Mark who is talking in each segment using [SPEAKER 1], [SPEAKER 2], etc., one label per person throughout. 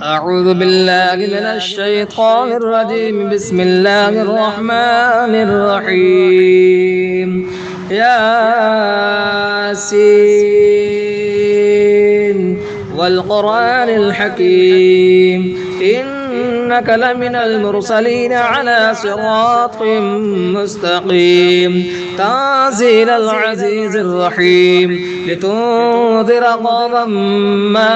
[SPEAKER 1] أعوذ بالله من الشيطان الرجيم. بسم الله الرحمن الرحيم. ياسين والقرآن الحكيم إنك لمن المرسلين على صراط مستقيم. تنزيل العزيز الرحيم لتنذر قوما ما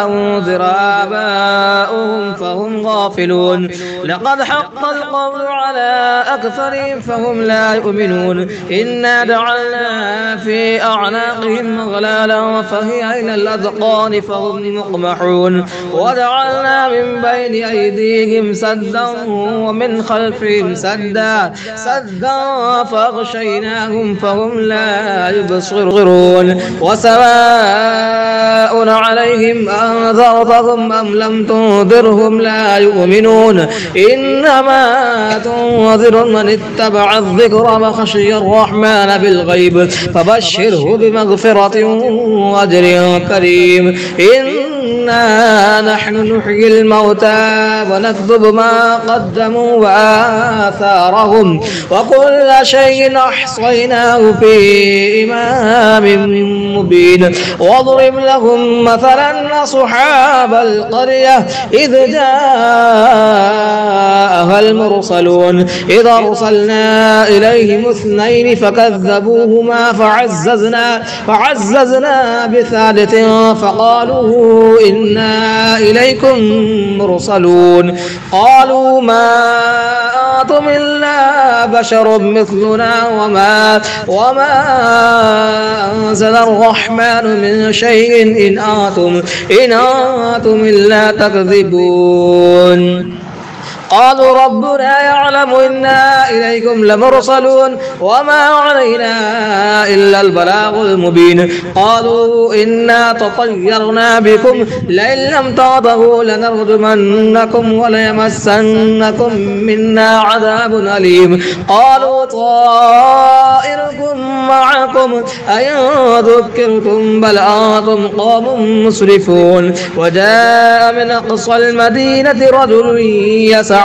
[SPEAKER 1] أنذر آباؤهم فهم غافلون. لقد حق القول على أكثرهم فهم لا يؤمنون. إنا جعلنا في أعناقهم أغلالا فهي إلى الأذقان فهم مقمحون. وجعلنا من بين أيديهم سدا ومن خلفهم سدا فأغشيناهم فهم لا يبصرون. وسواء عليهم أنذرتهم أم لم تنذرهم لا يؤمنون. إنما تنذر من اتبع الذكر وخشي الرحمن بالغيب فبشره بمغفرة وأجر كريم. إنا نحن نحيي الموتى ونكتب ما قدموا وآثارهم وكل شيء أحصيناه في إمام مبين. واضرب لهم مثلا أصحاب القرية إذ جاءها المرسلون إذ أرسلنا إليهم اثنين فكذبوهما فعززنا بثالث فقالوا إنا إليكم مرسلون. قالوا ما أنتم إلا بشر مثلنا وما أنزل الرحمن من شيء إن أنتم إلا تكذبون. قالوا ربنا يعلم إنا إليكم لمرسلون وما علينا إلا البلاغ المبين. قالوا إنا تطيرنا بكم لئن لم تنتهوا لنرجمنكم وليمسنكم منا عذاب أليم. قالوا طائركم معكم أئن ذكرتم بل أنتم قوم مسرفون. وجاء من أقصى المدينة رجل يسعى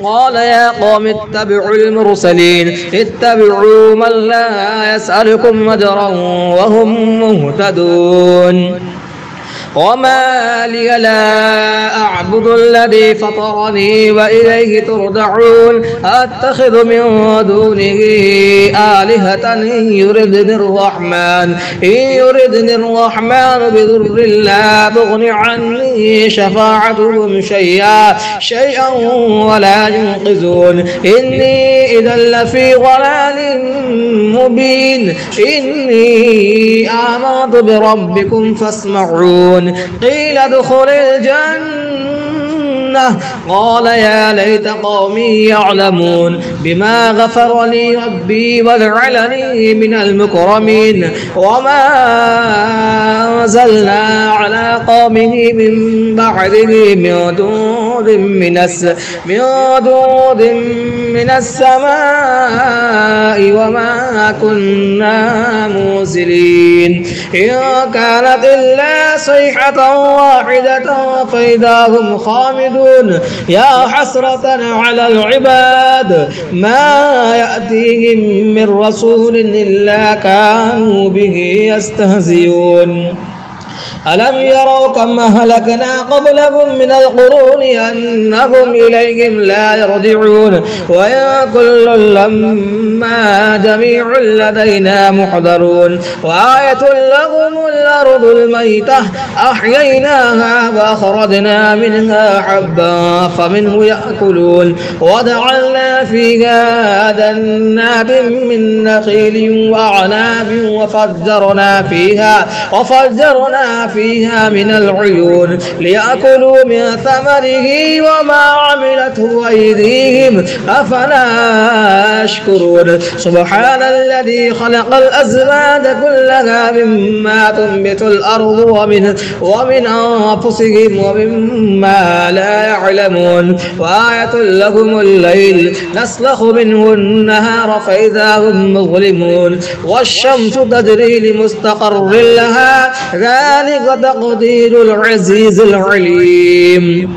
[SPEAKER 1] قال يا قوم اتبعوا المرسلين اتبعوا من لا يسألكم أجرا وهم مهتدون. وما لي لا أعبد الذي فطرني وإليه ترجعون. أتخذ من دونه آلهة إن يردني الرحمن بضر لا تغن عني شفاعتهم شيئا ولا ينقذون. إني إذا لفي ضلال مبين. إني آمنت بربكم فاسمعون. قيل ادخل الجنة قال يا ليت قومي يعلمون بما غفر لي ربي وجعلني من المكرمين. وما أنزلنا على قومه من بعده من جند من السماء وما كنا منزلين. إن كانت إلا صيحة واحدة فإذا هم خامدون. يا حسرة على العباد ما يأتيهم من رسول إلا كانوا به يستهزئون. ألم يروا كم أهلكنا قبلهم من القرون أنهم إليهم لا يرجعون. وإن كل لما جميع لدينا محضرون. وآية لهم الأرض الميتة أحييناها وأخرجنا منها حبا فمنه يأكلون. وجعلنا فيها جنات من نخيل وأعناب وفجرنا فيها من العيون ليأكلوا من ثمره وما عملته أيديهم أفلا يشكرون. سبحان الذي خلق الأزواج كلها مما تنبت الأرض ومن أنفسهم ومما لا يعلمون. وآية لهم الليل نسلخ منه النهار فإذا هم مظلمون. والشمس تجري لمستقر لها ذلك ذلك تقدير العزيز العليم.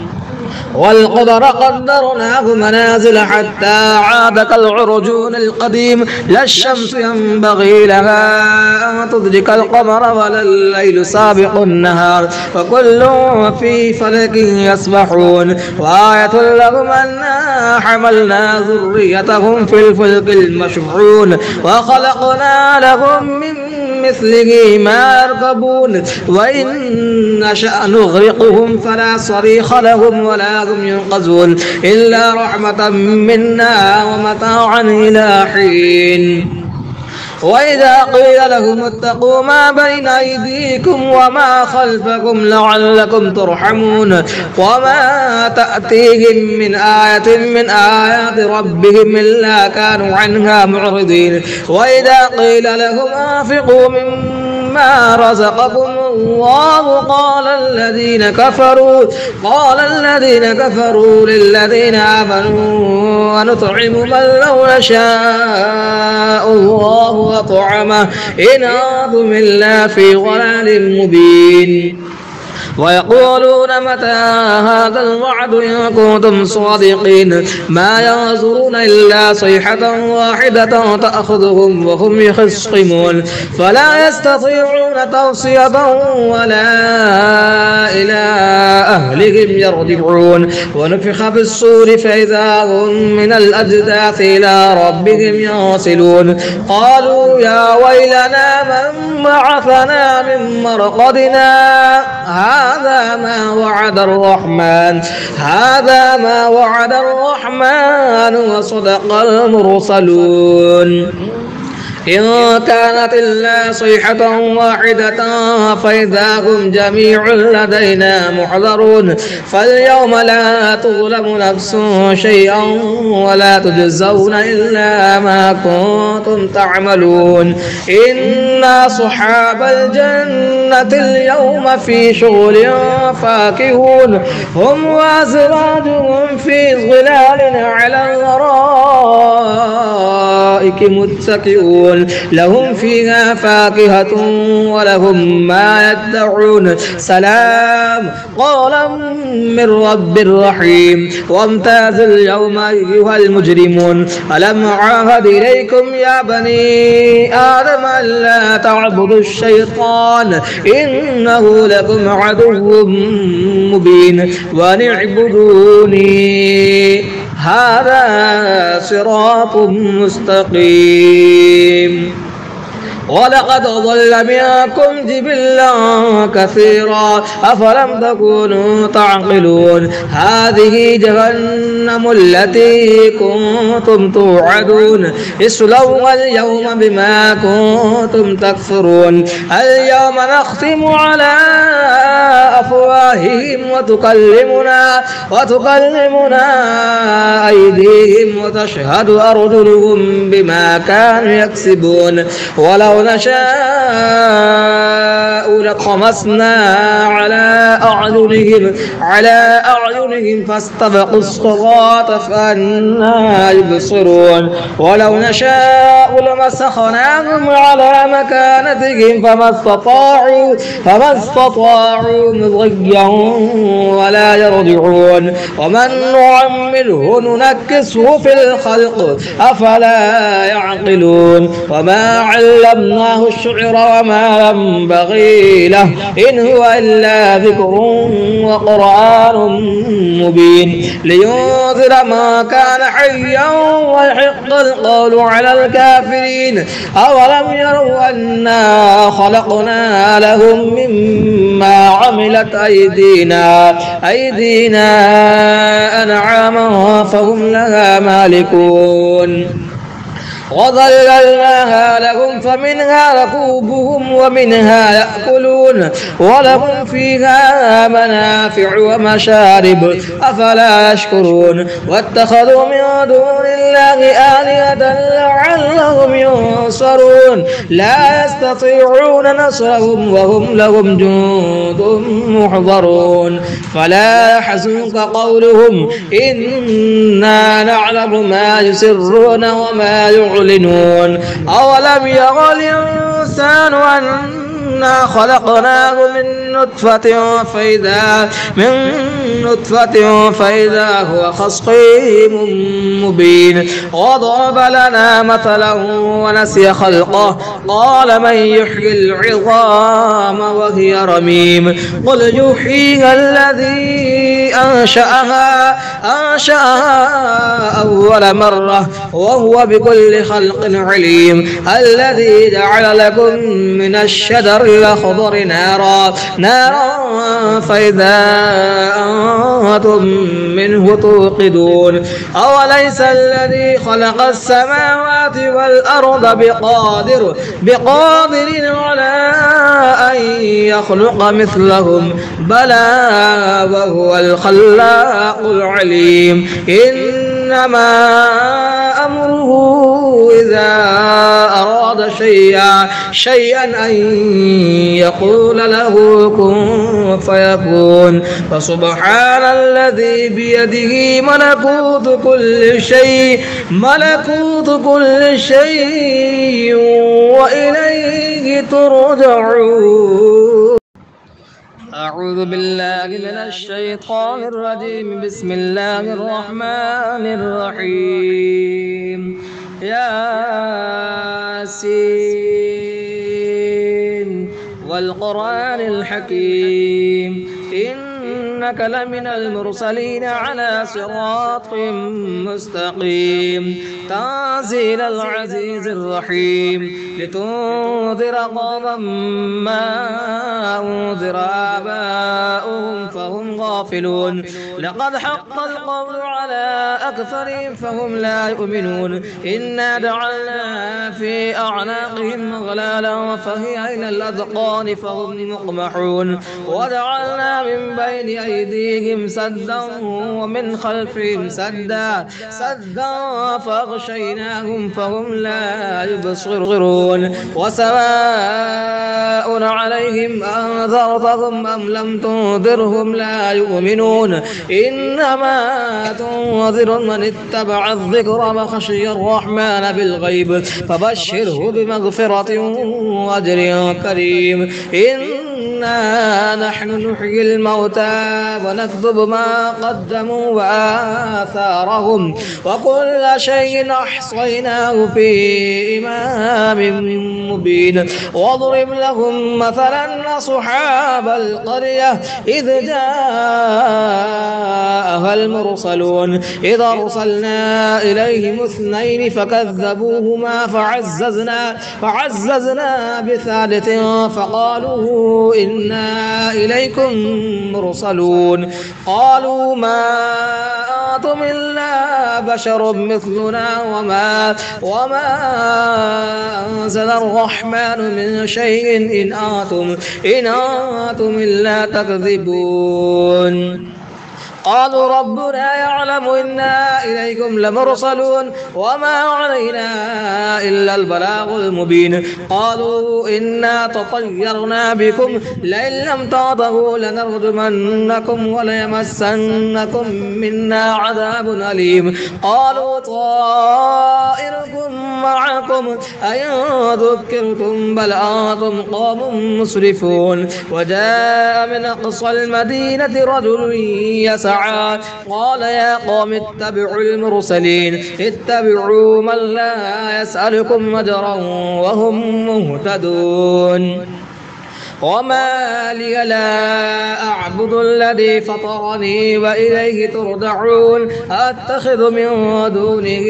[SPEAKER 1] والقدر قدرناه منازل حتى عاد كالعرجون القديم لا الشمس ينبغي لها أن تدرك القمر ولا الليل سابق النهار وكل في فلك يسبحون وآية لهم أنا حملنا ذريتهم في الفلك المشحون وخلقنا لهم من مثله ما يركبون وإن نشأ نغرقهم فلا صريخ لهم ولا هم ينقذون إلا رحمة منا ومتاعا إلى حين. وإذا قيل لهم اتقوا ما بين أيديكم وما خلفكم لعلكم ترحمون وما تأتيهم من آية من آيات ربهم إلا كانوا عنها معرضين. وإذا قيل لهم أنفقوا مما رزقكم الله قال الذين كفروا للذين آمنوا ونطعم من لو يشاء الله أطعمه إن أنتم إلا في ضلال مبين. ويقولون متى هذا الوعد إن كنتم صادقين ما ينظرون إلا صيحة واحدة تأخذهم وهم يخصمون فلا يستطيعون توصية ولا إلى أهلهم يرجعون. ونفخ في الصور فإذا هم من الأجداث إلى ربهم ينسلون قالوا يا ويلنا من بعثنا من مرقدنا هذا ما وعد الرحمن وصدق المرسلون. إن كانت إلا صيحة واحدة فإذا هم جميع لدينا محضرون فاليوم لا تظلم نفس شيئا ولا تجزون إلا ما كنتم تعملون. إن أصحاب الجنة اليوم في شغل فاكهون هم وأزواجهم في ظلال على الأرائك متكئون لهم فيها فاكهة ولهم ما يدعون سلام قولا من رب رحيم. وامتاز اليوم أيها المجرمون ألم أعاهد إليكم يا بني آدم ألا تعبدوا الشيطان إنه لكم عدو مبين وأن اعبدوني هذا صراط مستقيم. ولقد ضل منكم جبلا كثيرا أفلم تكونوا تعقلون. هذه جهنم التي كنتم توعدون اصلوها اليوم بما كنتم تكفرون. اليوم نختم على أفواههم وتكلمنا أيديهم وتشهد أرجلهم بما كانوا يكسبون. ولو نشاء لطمسنا على أعينهم فاستبقوا الصراط فأنى يبصرون. ولو نشاء لمسخناهم على مكانتهم فما استطاعوا مضيا ولا يرجعون. ومن نعمره ننكسه في الخلق أفلا يعقلون. وما علمناه الشعر وما ينبغي له إن هو إلا ذكر وقرآن مبين لينذر ما كان حيا ويحق القول على الكافرين. أولم يروا أنا خلقنا لهم مما عملت أيدينا أنعاما فهم لها مالكون. وظللناها لهم فمنها ركوبهم ومنها يأكلون ولهم فيها منافع ومشارب أفلا يشكرون. واتخذوا من دون الله آلهة لعلهم ينصرون لا يستطيعون نصرهم وهم لهم جند محضرون. فلا يحزنك قولهم إنا نعلم ما يسرون وما يعلنون. أولم يرى الإنسان إنا خلقناه من نطفة فإذا هو خصيم مبين وضرب لنا مثلا ونسي خلقه قال من يحيي العظام وهي رميم قل يحييها الذي أنشأها أول مرة وهو بكل خلق عليم الذي جعل لكم من الشجر الأخضر نارا فإذا أنتم منه توقدون أوليس الذي خلق السماوات والأرض بقادر على أن يخلق مثلهم بلى وهو الخلاق العليم إنما أمره إذا أراد شيئا أن يقول له كن فيكون فسبحان الذي بيده ملكوت كل شيء وإليه ترجعون. أعوذ بالله من الشيطان الرجيم. بسم الله الرحمن الرحيم. ياسين والقرآن الحكيم إنك لمن المرسلين على صراط مستقيم تنزيل العزيز الرحيم لتنذر قوما ما أنذر آباؤهم فهم غافلون لقد حق القول على أكثرهم فهم لا يؤمنون إنا جعلنا في أعناقهم أغلالا فهي إلى الأذقان فهم مقمحون وجعلنا من بين أيديهم سدا ومن خلفهم سدا فأغشيناهم فهم لا يبصرون وسواء عليهم أنذرتهم أم لم تنذرهم لا يؤمنون إنما تنذر من اتبع الذكر وخشي الرحمن بالغيب فبشره بمغفرة وأجر كريم إنا نحن نحيي الموتى ونكتب ما قدموا وآثارهم وكل شيء أحصيناه في إمام مبين واضرب لهم مثلا أصحاب القرية إذ جاءها المرسلون إذ أرسلنا إليهم اثنين فكذبوهما فعززنا بثالث فقالوا إنا إليكم مرسلون قالوا ما أنتم إلا بشر مثلنا وما أنزل الرحمن من شيء إن أنتم إلا تكذبون قالوا ربنا يعلم إنا إليكم لمرسلون وما علينا إلا البلاغ المبين قالوا إنا تطيرنا بكم لئن لم تنتهوا لنرجمنكم وليمسنكم منا عذاب أليم قالوا طائركم معكم أئن ذكرتم بل أنتم قوم مسرفون وجاء من أقصى المدينة رجل يسعى قال يا قوم اتبعوا المرسلين اتبعوا من لا يسألكم أجرا وهم مهتدون وما لي لا أعبد الذي فطرني وإليه ترجعون أتخذ من دونه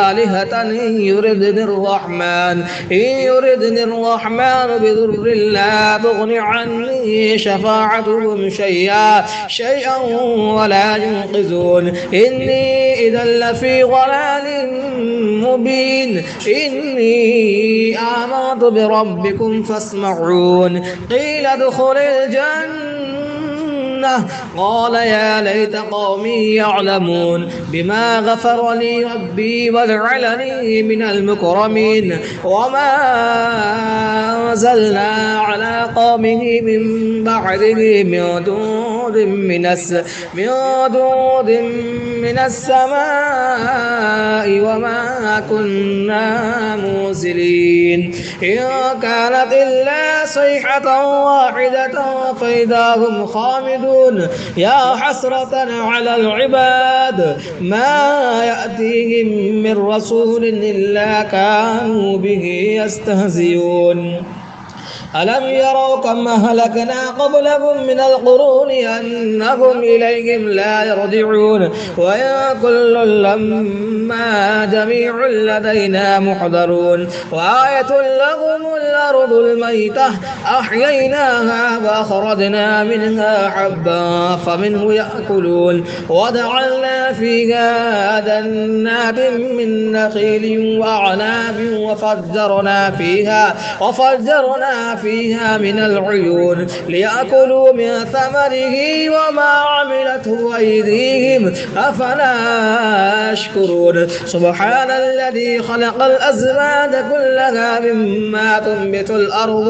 [SPEAKER 1] آلهة إن يردني الرحمن بضر لا تغن عني شفاعتهم شيئا ولا ينقذون إني إذا لفي ضلال مبين إني آمنت بربكم فاسمعون قيل ادخل الجنة الجنة قال يا ليت قومي يعلمون بما غفر لي ربي وجعلني من المكرمين وما أنزلنا على قومه من بعده من دود من السماء وما كنا منزلين إن كانت إلا صيحة واحدة فإذا هم خامدون يا حسرة على العباد ما يأتيهم من رسول إلا كانوا به يستهزئون ألم يروا كم أهلكنا قبلهم من القرون أنهم إليهم لا يرجعون وإن كل لما جميع لدينا محضرون وآية لهم الأرض الميتة أحييناها وأخرجنا منها حبا فمنه يأكلون وجعلنا فيها جنات من نخيل وأعناب وفجرنا فيها من العيون ليأكلوا من ثمره وما عملته أيديهم أفلا يشكرون سبحان الذي خلق الأزواج كلها مما تنبت الأرض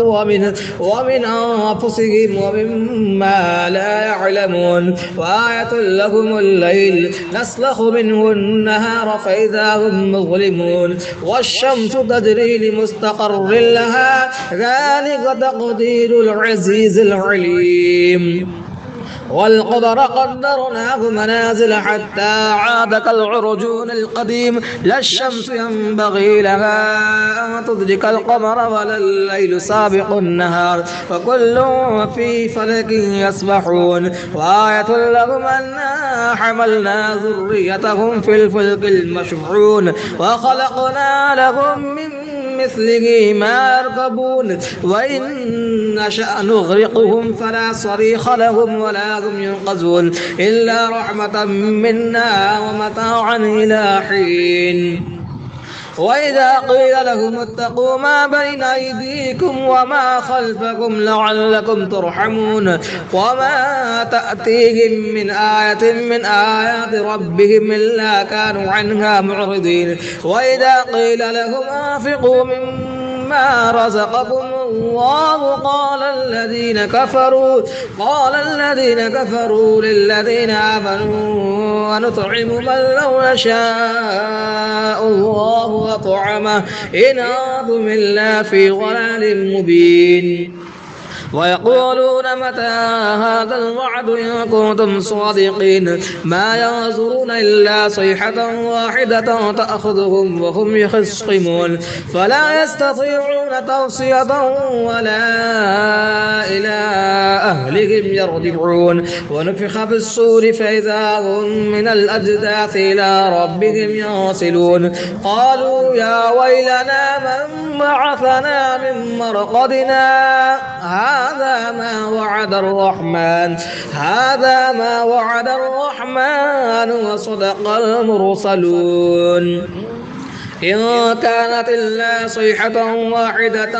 [SPEAKER 1] ومن أنفسهم ومما لا يعلمون وآية لهم الليل نسلخ منه النهار فإذا هم مظلمون والشمس تجري لمستقر لها ذلك تقدير العزيز العليم والقدر قدرناه منازل حتى عاد كالعرجون القديم لا الشمس ينبغي لها أن تدرك القمر ولا الليل سابق النهار وكل في فلك يسبحون وآية لهم أنا حملنا ذريتهم في الفلك المشحون وخلقنا لهم من مثله ما يركبون وإن نشأ نغرقهم فلا صريخ لهم ولا هم ينقذون إلا رحمة منا ومتاعا إلى حين وإذا قيل لهم اتقوا ما بين أيديكم وما خلفكم لعلكم ترحمون وما تأتيهم من آية من آيات ربهم إلا كانوا عنها معرضين وإذا قيل لهم أنفقوا مما رزقكم الله قال الذين كفروا للذين آمنوا ونطعم من لو يشاء الله أطعمه إن أنتم إلا في ضلال مبين ويقولون متى هذا الوعد إن كنتم صادقين ما ينظرون إلا صيحة واحدة تأخذهم وهم يخصمون فلا يستطيعون توصية ولا إلى أهلهم يرجعون ونفخ في الصور فإذا هم من الأجداث إلى ربهم ينسلون قالوا يا ويلنا من بعثنا من مرقدنا هذا ما وعد الرحمن وصدق المرسلون إن كانت إلا صيحة واحدة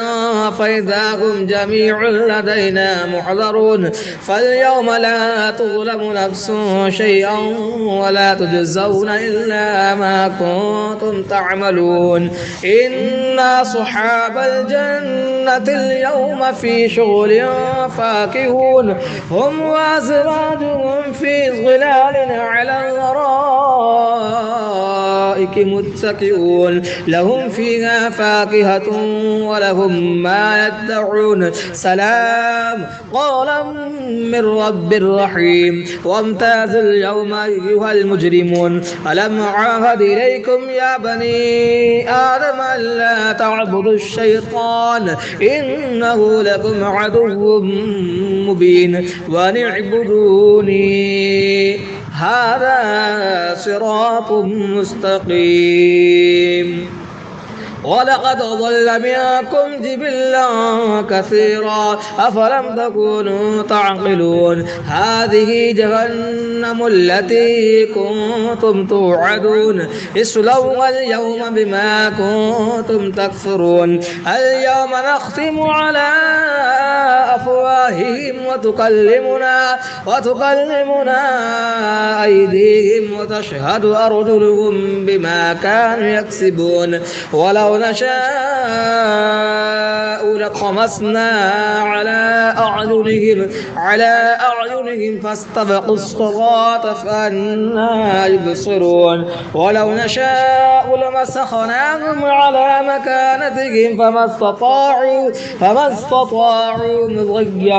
[SPEAKER 1] فإذا هم جميع لدينا محضرون فاليوم لا تظلم نفس شيئا ولا تجزون إلا ما كنتم تعملون إن أصحاب الجنة اليوم في شغل فاكهون هم وأزواجهم في ظلال على الأرائك متكئون لهم فيها فاكهة ولهم ما يدعون سلام قولا من رب رحيم وامتازوا اليوم أيها المجرمون ألم أعاهد إليكم يا بني آدم ألا تعبدوا الشيطان إنه لكم عدو مبين وأن اعبدوني هذا صراط مستقيم ولقد ضل منكم جبلا كثيرا أفلم تكونوا تعقلون هذه جهنم التي كنتم توعدون اصلوها اليوم بما كنتم تكفرون اليوم نختم على أفواههم وتكلمنا أيديهم وتشهد أرجلهم بما كانوا يكسبون ولو نشاء لطمسنا على أعينهم فاستبقوا الصراط فأنى يبصرون ولو نشاء لمسخناهم على مكانتهم فما استطاعوا مضيا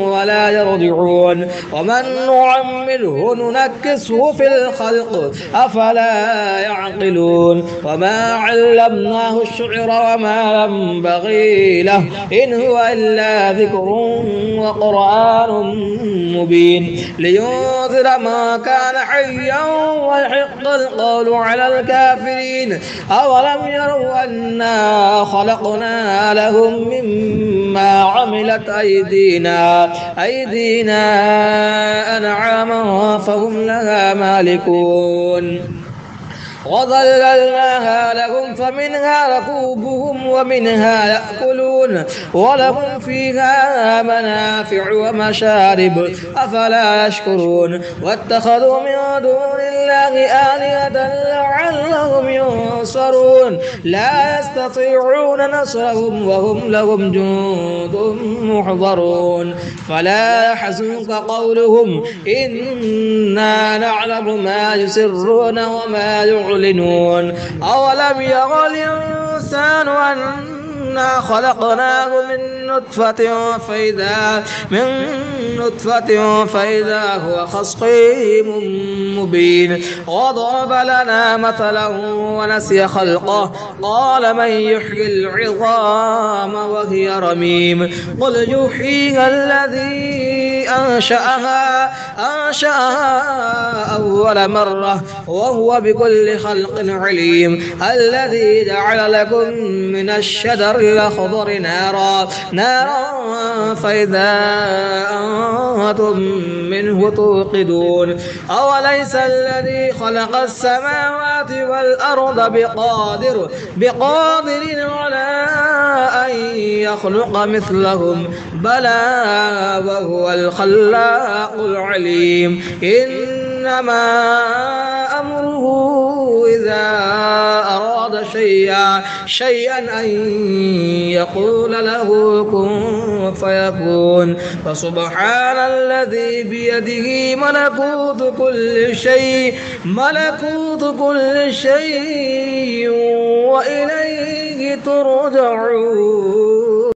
[SPEAKER 1] ولا يرجعون ومن نعمره ننكسه في الخلق أفلا يعقلون وما علمناه الشعر وما ينبغي له إن هو إلا ذكر وقرآن مبين لينذر ما كان حيا ويحق القول على الكافرين أولم يروا أنا خلقنا لهم مما عملت أيدينا أنعاما فهم لها مالكون وظللناها لهم فمنها ركوبهم ومنها يأكلون ولهم فيها منافع ومشارب أفلا يشكرون واتخذوا من دون الله آلهة لعلهم ينصرون لا يستطيعون نصرهم وهم لهم جند محضرون فلا يحزنك قولهم إنا نعلم ما يسرون وما يعلنون أولم ير الإنسان أنا خلقناه من نطفة فإذا هو خصيم مبين وضرب لنا مثلا ونسي خلقه قال من يحيي العظام وهي رميم قل يحييها الذي أنشأها أول مرة وهو بكل خلق عليم الذي جعل لكم من الشجر الأخضر نارا فإذا أنتم منه توقدون أوليس الذي خلق السماوات والأرض بقادر على أن يخلق مثلهم بلى وهو الخلاق العليم إنما أمره إذا أراد شيئا أن يقول له كن فيكون فسبحان الذي بيده ملكوت كل شيء وإليه ترجعون.